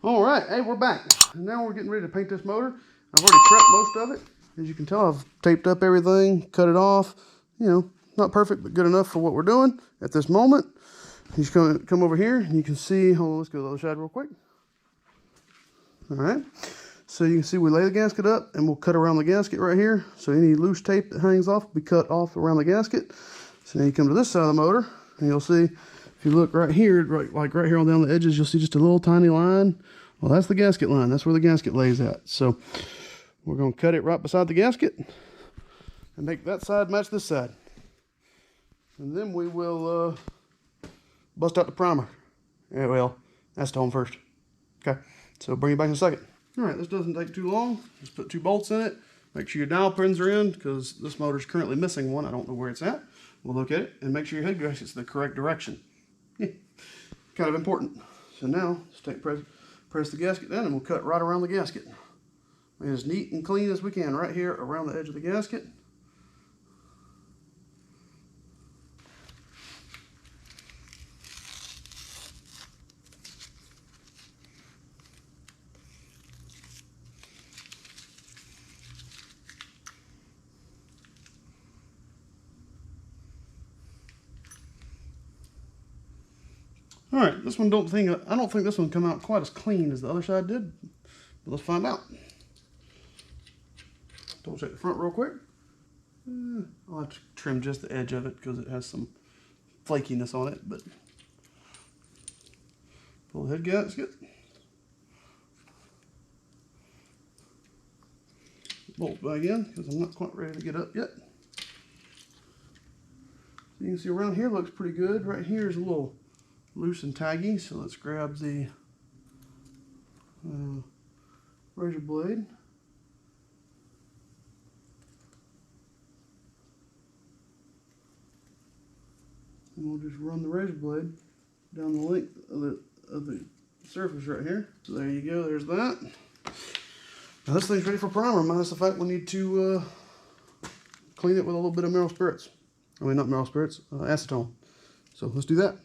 All right, hey, we're back. And now we're getting ready to paint this motor. I've already prepped most of it. As you can tell, I've taped up everything, cut it off. You know, not perfect, but good enough for what we're doing at this moment. You just come over here, and you can see, hold on, let's go to the other side real quick. All right, so you can see we lay the gasket up, and we'll cut around the gasket right here. So any loose tape that hangs off will be cut off around the gasket. So now you come to this side of the motor, and you'll see, if you look right here, like right here on down the edges, you'll see just a little tiny line. Well, that's the gasket line. That's where the gasket lays at. So we're going to cut it right beside the gasket and make that side match this side. And then we will bust out the primer. Yeah, well, acetone first. Okay, so bring it back in a second. All right, this doesn't take too long. Just put 2 bolts in it. Make sure your dowel pins are in because this motor is currently missing one. I don't know where it's at. We'll look at it and make sure your head gasket's the correct direction. Kind of important. So now, just press the gasket down and we'll cut right around the gasket. Make it as neat and clean as we can right here around the edge of the gasket. All right, this one I don't think this one come out quite as clean as the other side did, but let's find out. Double check the front real quick. I'll have to trim just the edge of it because it has some flakiness on it, but pull the head gasket. Bolt back in because I'm not quite ready to get up yet. So you can see around here looks pretty good. Right here is a little loose and taggy, so let's grab the razor blade. And we'll just run the razor blade down the length of the surface right here. So there you go, there's that. Now this thing's ready for primer, minus the fact we need to clean it with a little bit of mineral spirits. I mean, not mineral spirits, acetone. So let's do that.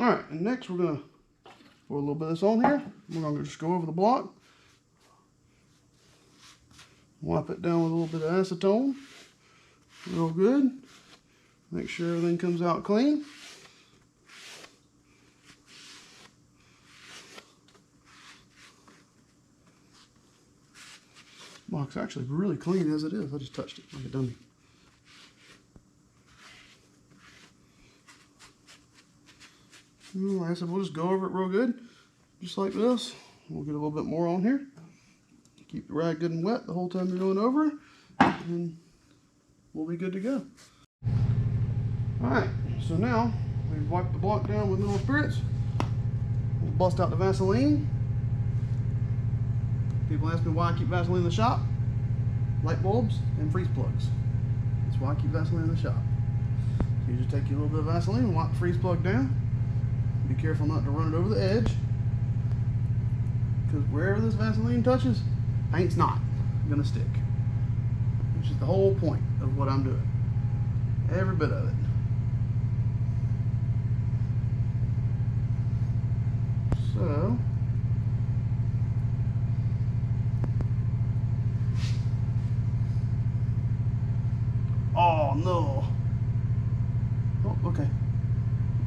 All right, and next we're gonna pour a little bit of this on here. We're gonna just go over the block. Wipe it down with a little bit of acetone. Real good. Make sure everything comes out clean. Block's actually really clean as it is. I just touched it like a dummy. Like I said, we'll just go over it real good, just like this. We'll get a little bit more on here. Keep the rag good and wet the whole time you're going over it, and we'll be good to go. Alright, so now we've wiped the block down with mineral spirits. We'll bust out the Vaseline. People ask me why I keep Vaseline in the shop. Light bulbs and freeze plugs. That's why I keep Vaseline in the shop. So you just take your little bit of Vaseline and wipe the freeze plug down. Be careful not to run it over the edge, because wherever this Vaseline touches, paint's not gonna stick. Which is the whole point of what I'm doing. Every bit of it. So oh no. Oh, okay.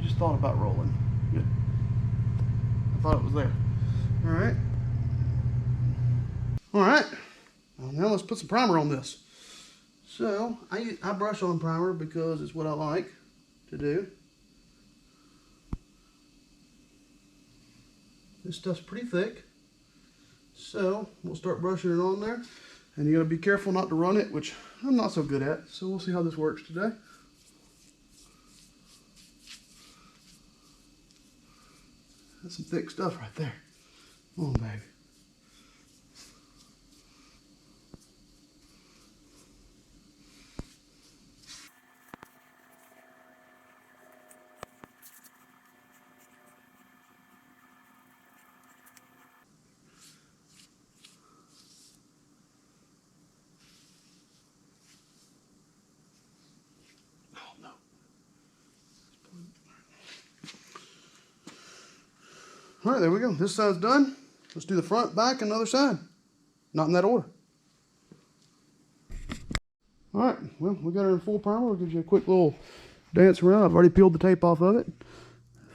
Just thought about rolling. Good. I thought it was there. Alright. Alright. Well, now let's put some primer on this. So, I brush on primer because it's what I like to do. This stuff's pretty thick. So, we'll start brushing it on there. And you gotta be careful not to run it, which I'm not so good at. So we'll see how this works today. That's some thick stuff right there. Come on, baby. All right, there we go. This side's done. Let's do the front, back, and the other side. Not in that order. All right, well, we got her in full primer. We'll give you a quick little dance around. I've already peeled the tape off of it.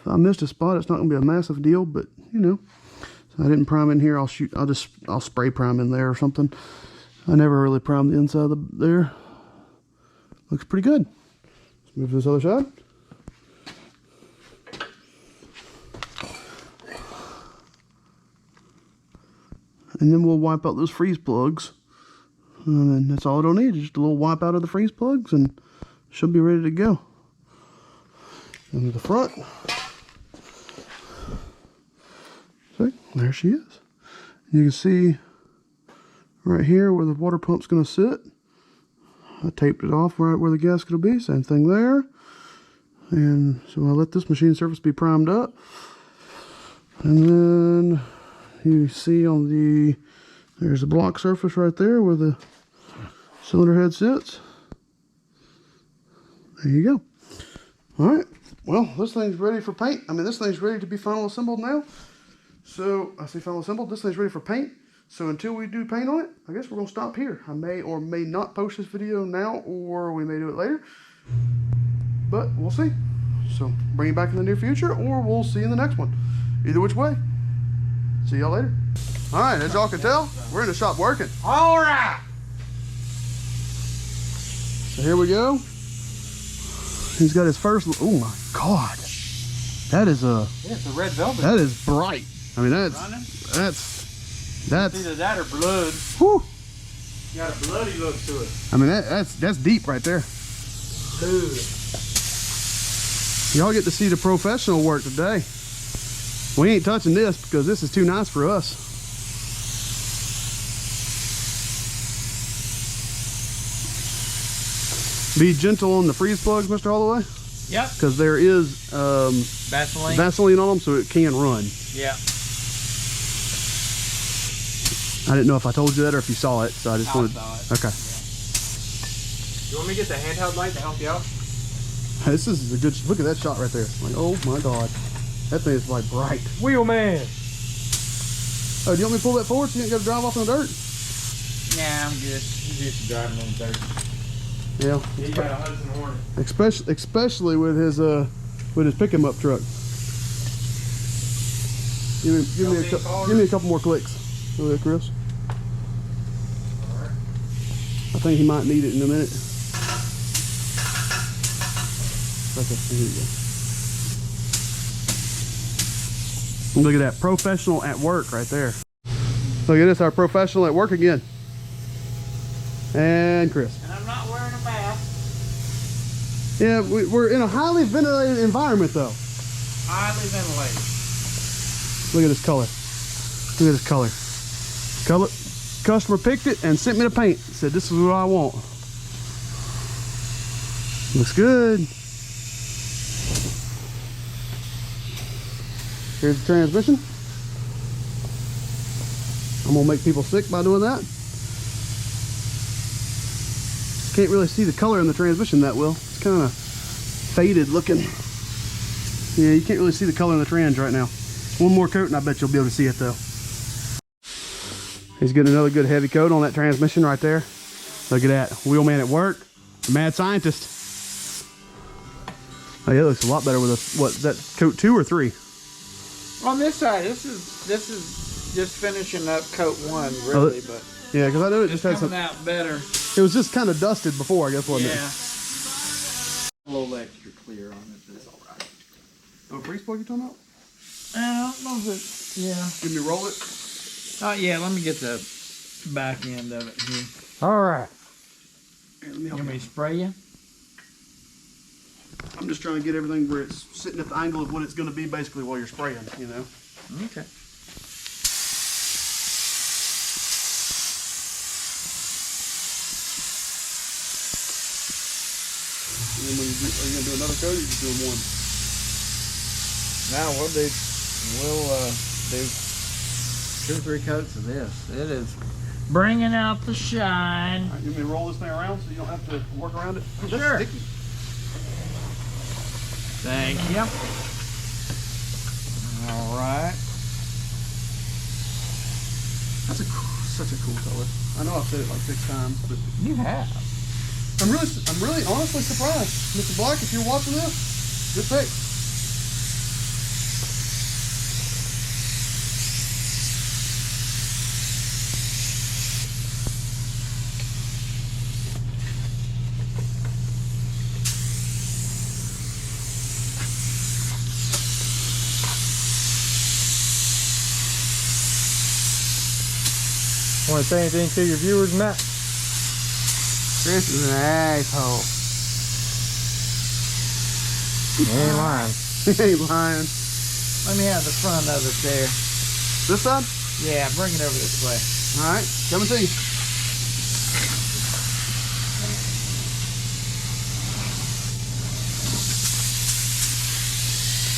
If I missed a spot, it's not gonna be a massive deal, but you know. So I didn't prime in here. I'll spray prime in there or something. I never really primed the inside of there. Looks pretty good. Let's move to this other side. And then we'll wipe out those freeze plugs. And then that's all it'll need, just a little wipe out of the freeze plugs and she'll be ready to go. And the front. See, there she is. You can see right here where the water pump's gonna sit. I taped it off right where the gasket will be, same thing there. And so I'll let this machine surface be primed up. And then you see on there's a block surface right there where the cylinder head sits. There you go. All right, well, this thing's ready for paint. I mean, this thing's ready to be final assembled now. So, I say final assembled, this thing's ready for paint. So until we do paint on it, I guess we're gonna stop here. I may or may not post this video now, or we may do it later, but we'll see. So bring it back in the near future, or we'll see you in the next one. Either which way. See y'all later. All right, as y'all can tell, we're in the shop working. All right. So here we go. He's got his first, oh my God. That is Yeah, it's a red velvet. that is bright. I mean, that's either that or blood. Whew. Got a bloody look to it. I mean, that's deep right there. Ooh. Y'all get to see the professional work today. We ain't touching this because this is too nice for us. Be gentle on the freeze plugs, Mr. Holloway. Yep. Because there is Vaseline on them, so it can run. Yeah. I didn't know if I told you that or if you saw it, so I just wanted. Saw it. Okay. Yeah. You want me to get the handheld light to help you out? This is a good. Look at that shot right there. Like, oh my God, that thing is like bright. Wheelman. Oh, do you want me to pull that forward so you ain't got to drive off in the dirt? Nah, I'm good. I'm used to driving on dirt. Yeah. He got a Hudson Hornet. Especially with his pick 'em up truck. Give me a couple more clicks. Go ahead, Chris. All right. I think he might need it in a minute. Okay, here you go. Look at that, professional at work right there. Look at this, our professional at work again. And Chris. And I'm not wearing a mask. Yeah, we're in a highly ventilated environment though. Highly ventilated. Look at this color. Look at this color. Customer picked it and sent me the paint. Said this is what I want. Looks good. Here's the transmission. I'm gonna make people sick by doing that. Can't really see the color in the transmission that well. It's kind of faded looking. Yeah, you can't really see the color in the trans right now. One more coat and I bet you'll be able to see it though. He's getting another good heavy coat on that transmission right there. Look at that, wheelman at work, mad scientist. Oh yeah, it looks a lot better with a, what, is that coat 2 or 3? On this side, this is just finishing up coat 1, really, but yeah, because I know it just had coming some out better. It was just kind of dusted before, I guess, wasn't it? A little extra clear on it, but it's all right. Oh, freeze plug you talking about? I don't know if it, yeah. Give me roll it. Yeah, let me get the back end of it here. All right. Here, let me You help want me you. to spray you? I'm just trying to get everything where it's sitting at the angle of what it's going to be basically while you're spraying, you know? Okay. And then when you do, are you going to do another coat or are you just doing one? Now we'll do 2 or 3 coats of this. It is bringing out the shine. All right, you want me to roll this thing around so you don't have to work around it? Oh, that's Sure. sticky. Thank you. All right. such a cool color. I know I've said it like 6 times, but You have. I'm really honestly surprised. Mr. Black, if you're watching this, good pick. Want to say anything to your viewers, Matt? Chris is an asshole. He ain't lying. He ain't lying. Let me have the front of it there. This side? Yeah, bring it over this way. All right, come and see.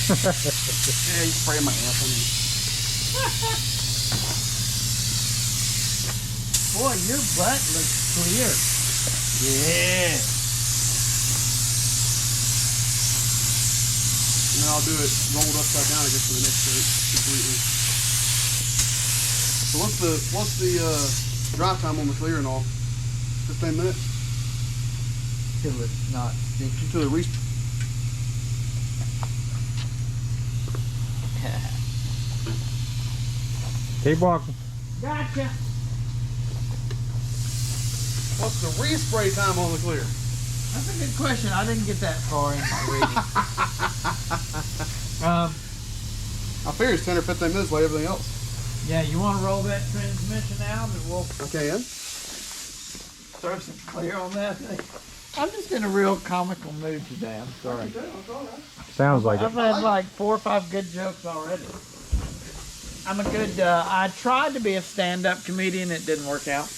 Yeah, you spray my ass on me. Boy, your butt looks clear. Yeah. And then I'll do it rolled upside down, I guess, for the next coat completely. So what's the dry time on the clear and all? 15 minutes? Till it's not sticky. Until it Keep walking. Gotcha. What's the respray time on the clear? That's a good question. I didn't get that far in my reading. I figure it's 10 or 15 minutes like everything else. Yeah, you want to roll that transmission out and we'll Okay, in. throw some clear on that thing. I'm just in a real comical mood today. I'm sorry. Sounds like I've it. had like 4 or 5 good jokes already. I'm a good, I tried to be a stand-up comedian. It didn't work out.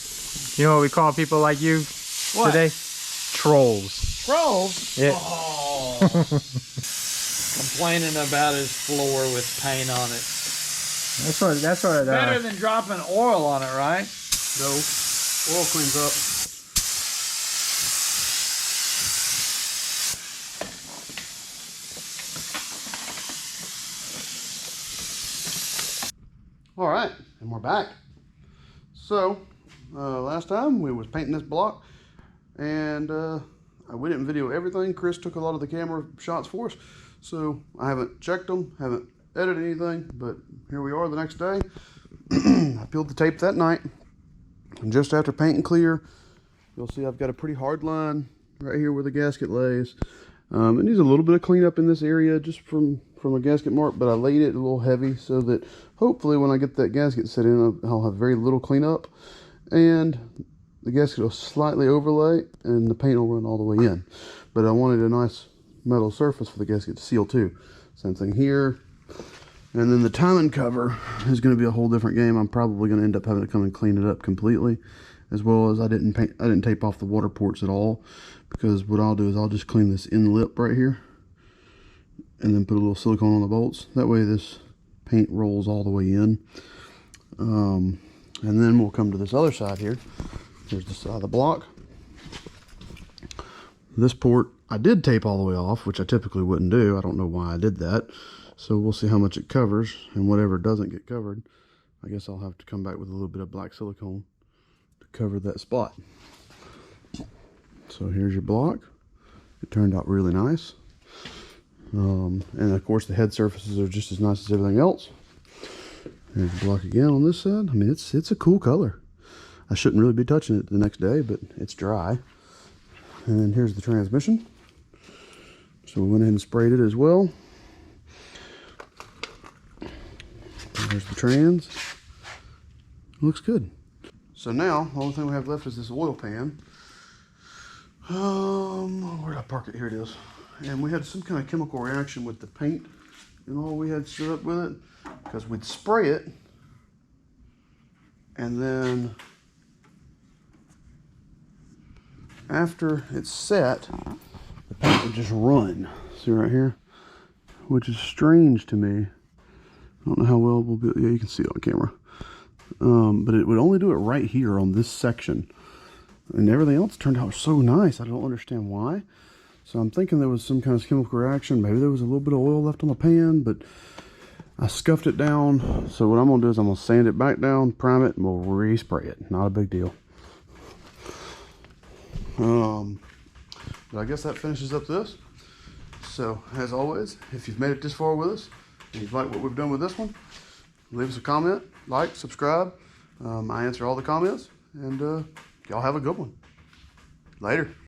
You know what we call people like you What? today? Trolls. Trolls? Yeah. Oh. Complaining about his floor with paint on it. That's what Better than dropping oil on it, right? No. Oil cleans up. All right, and we're back. So, last time we was painting this block, and we didn't video everything. Chris took a lot of the camera shots for us, so I haven't checked them, haven't edited anything, but here we are the next day. I peeled the tape that night, and just after painting clear, you'll see I've got a pretty hard line right here where the gasket lays. It needs a little bit of cleanup in this area just from a gasket mark, but I laid it a little heavy so that hopefully when I get that gasket set in, I'll have very little cleanup, and the gasket will slightly overlay and the paint will run all the way in. But I wanted a nice metal surface for the gasket to seal too. Same thing here. And then the timing cover is going to be a whole different game. I'm probably going to end up having to come and clean it up completely, as well as I didn't tape off the water ports at all, because what I'll do is I'll just clean this in lip right here and then put a little silicone on the bolts. That way this paint rolls all the way in. And then we'll come to this other side here. Here's the side of the block. This port I did tape all the way off, which I typically wouldn't do. I don't know why I did that. So we'll see how much it covers, and whatever doesn't get covered, I guess I'll have to come back with a little bit of black silicone to cover that spot. So here's your block. It turned out really nice. And of course the head surfaces are just as nice as everything else. Here's the block again on this side. I mean, it's a cool color. I shouldn't really be touching it the next day, but it's dry. And then here's the transmission. So we went ahead and sprayed it as well. There's the trans. Looks good. So now, the only thing we have left is this oil pan. Where did I park it? Here it is. And we had some kind of chemical reaction with the paint and all we had set up with it, because we'd spray it and then after it's set, the paint would just run. See right here? Which is strange to me. I don't know how well we'll be. Yeah, you can see it on camera. But it would only do it right here on this section. And everything else turned out so nice. I don't understand why. So I'm thinking there was some kind of chemical reaction. Maybe there was a little bit of oil left on the pan, but I scuffed it down. So what I'm gonna do is I'm gonna sand it back down, prime it, and we'll respray it. Not a big deal. But I guess that finishes up this. So as always, if you've made it this far with us and you've liked what we've done with this one, leave us a comment, like, subscribe. I answer all the comments, and y'all have a good one. Later.